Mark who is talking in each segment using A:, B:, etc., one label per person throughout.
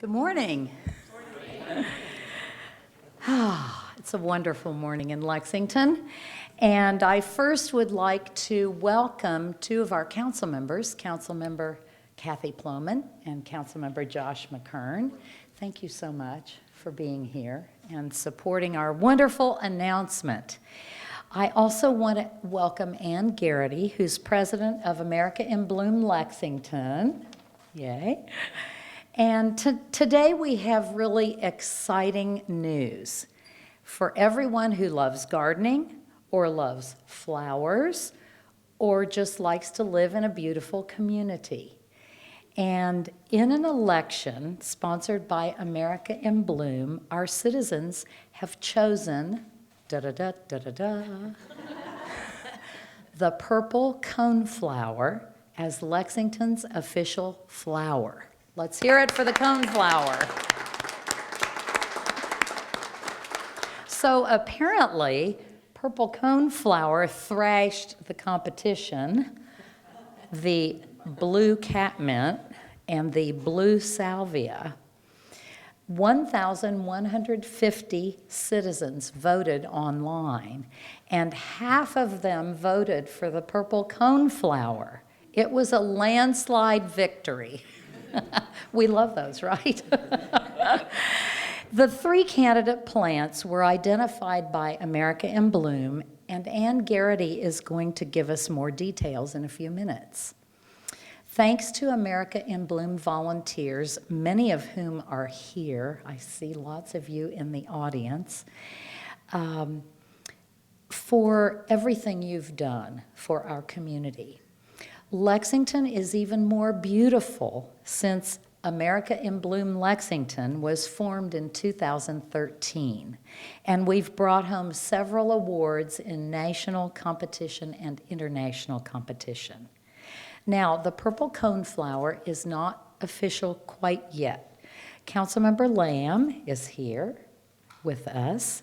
A: Good morning. It's a wonderful morning in Lexington. And I first would like to welcome two of our council members, Councilmember Kathy Ploman and Councilmember Josh McKern. Thank you so much for being here and supporting our wonderful announcement. I also want to welcome Ann Garrity, who's president of America in Bloom Lexington. Yay. And today we have really exciting news for everyone who loves gardening or loves flowers or just likes to live in a beautiful community. And in an election sponsored by America in Bloom, our citizens have chosen the purple coneflower as Lexington's official flower. Let's hear it for the coneflower. So apparently, purple coneflower thrashed the competition, the blue catmint and the blue salvia. 1,150 citizens voted online, and half of them voted for the purple coneflower. It was a landslide victory. We love those, right? The three candidate plants were identified by America in Bloom, and Ann Garrity is going to give us more details in a few minutes. Thanks to America in Bloom volunteers, many of whom are here, I see lots of you in the audience, for everything you've done for our community. Lexington is even more beautiful since America in Bloom Lexington was formed in 2013, and we've brought home several awards in national competition and international competition. Now, the purple coneflower is not official quite yet. Councilmember Lamb is here with us,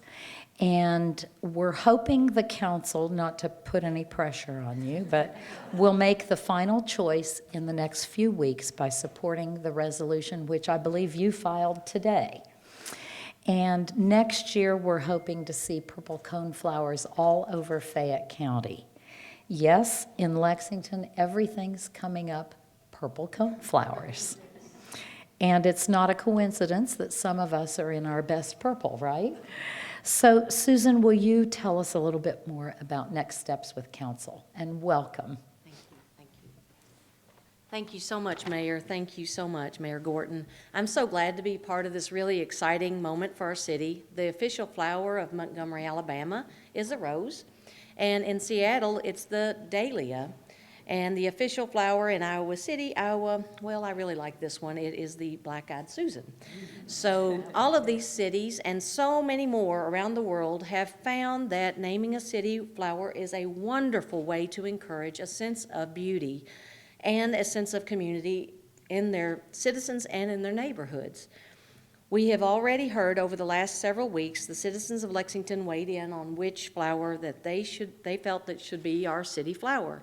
A: and we're hoping the council, not to put any pressure on you, but will make the final choice in the next few weeks by supporting the resolution, which I believe you filed today. And next year, we're hoping to see purple coneflowers all over Fayette County. Yes, in Lexington, everything's coming up purple coneflowers. And it's not a coincidence that some of us are in our best purple, right? So, Susan, will you tell us a little bit more about next steps with council? And welcome.
B: Thank you. Thank you so much, Mayor. Thank you so much, Mayor Gorton. I'm so glad to be part of this really exciting moment for our city. The official flower of Montgomery, Alabama is a rose, and in Seattle, it's the dahlia. And the official flower in Iowa City, Iowa, well, I really like this one. It is the black-eyed Susan. So all of these cities and so many more around the world have found that naming a city flower is a wonderful way to encourage a sense of beauty and a sense of community in their citizens and in their neighborhoods. We have already heard over the last several weeks the citizens of Lexington weighed in on which flower that they felt that should be our city flower.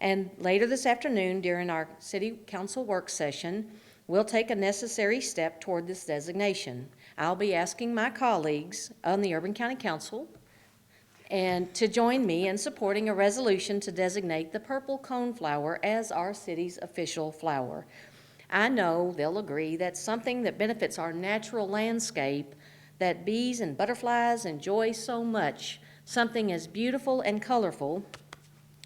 B: And later this afternoon, during our City Council work session, we'll take a necessary step toward this designation. I'll be asking my colleagues on the Urban County Council and to join me in supporting a resolution to designate the purple coneflower as our city's official flower. I know they'll agree that's something that benefits our natural landscape that bees and butterflies enjoy so much, something as beautiful and colorful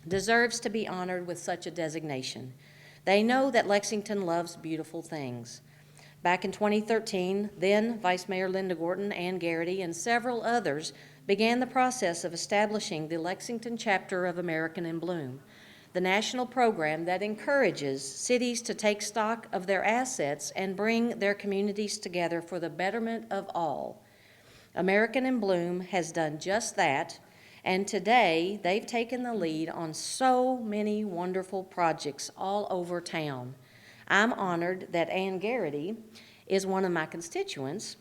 B: deserves to be honored with such a designation. They know that Lexington loves beautiful things. Back in 2013, then Vice Mayor Linda Gorton, Ann Garrity, and several others began the process of establishing the Lexington Chapter of America in Bloom, the national program that encourages cities to take stock of their assets and bring their communities together for the betterment of all. America in Bloom has done just that, and today, they've taken the lead on so many wonderful projects all over town. I'm honored that Ann Garrity is one of my constituents,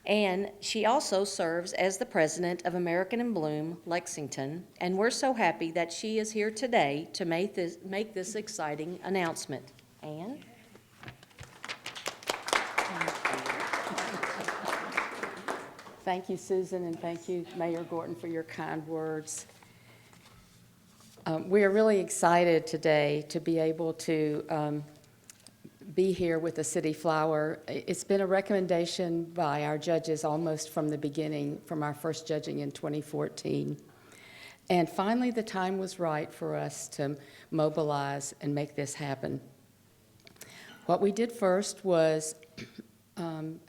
B: and she also serves as the president of America in Bloom Lexington, and we're so happy that she is here today to make this exciting announcement. Ann?
A: Thank
C: Thank you, Susan, and thank you, Mayor Gorton, for your kind words. We are really excited today to be able to be here with the city flower. It's been a recommendation by our judges almost from the beginning, from our first judging in 2014. And finally, the time was right for us to mobilize and make this happen. What we did first was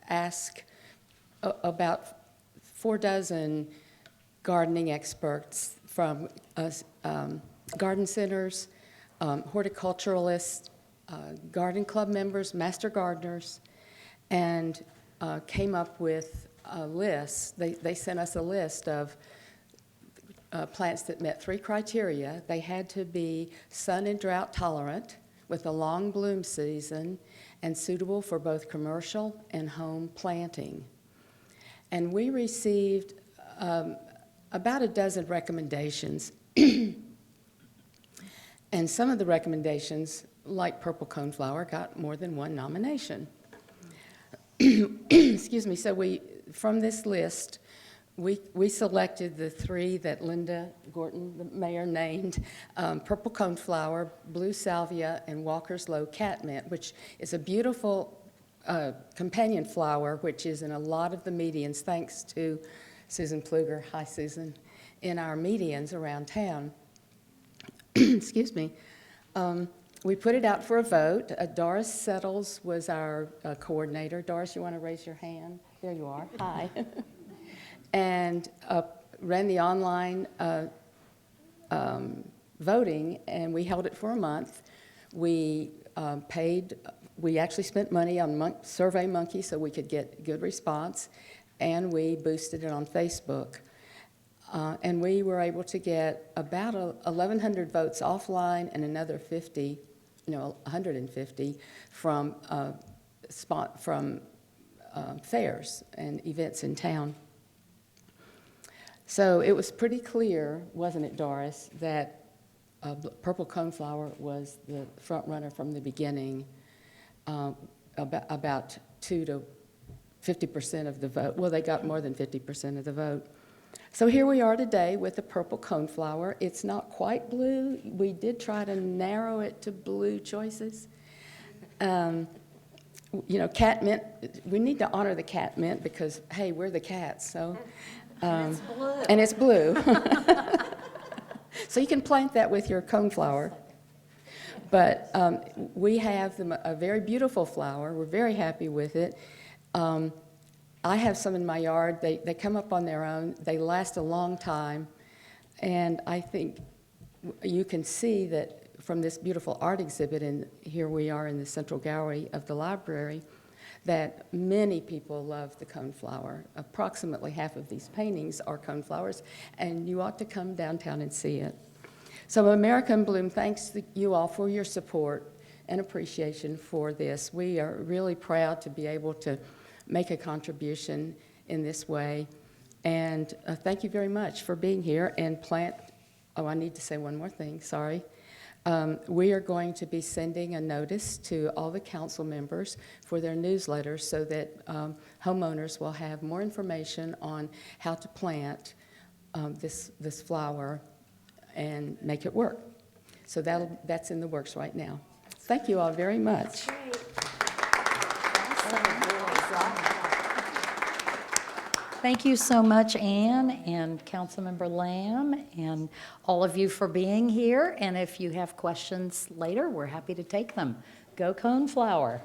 C: ask about 4 dozen gardening experts from garden centers, horticulturalists, garden club members, master gardeners, and came up with a list. They sent us a list of plants that met 3 criteria. They had to be sun and drought tolerant, with a long bloom season, and suitable for both commercial and home planting. And we received about a dozen recommendations. And some of the recommendations, like purple coneflower, got more than 1 nomination. Excuse me. So from this list, we selected the 3 that Linda Gorton, the mayor, named: purple coneflower, blue salvia, and Walker's Low catmint, which is a beautiful companion flower, which is in a lot of the medians, thanks to Susan Pfluger, hi Susan, in our medians around town. Excuse me. We put it out for a vote. Doris Settles was our coordinator. Doris, you want to raise your hand? There you are. Hi. And ran the online voting, and we held it for a month. We we actually spent money on SurveyMonkey so we could get good response, and we boosted it on Facebook. And we were able to get about 1,100 votes offline and another 150 from fairs and events in town. So it was pretty clear, wasn't it, Doris, that purple coneflower was the front runner from the beginning, about 2 to 50% of the vote. Well, they got more than 50% of the vote. So here we are today with the purple coneflower. It's not quite blue. We did try to narrow it to blue choices. You know, catmint, we need to honor the catmint because, hey, we're the cats, so.
B: It's blue.
C: And it's blue. So you can plant that with your coneflower. But we have a very beautiful flower. We're very happy with it. I have some in my yard. They come up on their own. They last a long time. And I think you can see that from this beautiful art exhibit, and here we are in the central gallery of the library, that many people love the coneflower. Approximately half of these paintings are coneflowers, and you ought to come downtown and see it. So America in Bloom, thanks to you all for your support and appreciation for this. We are really proud to be able to make a contribution in this way. And thank you very much for being here and plant. Oh, I need to say one more thing, sorry. We are going to be sending a notice to all the council members for their newsletters so that homeowners will have more information on how to plant this flower and make it work. So that's in the works right now. Thank you all very much.
A: Thank you so much, Ann and Councilmember Lamb, and all of you for being here. And if you have questions later, we're happy to take them. Go Coneflower.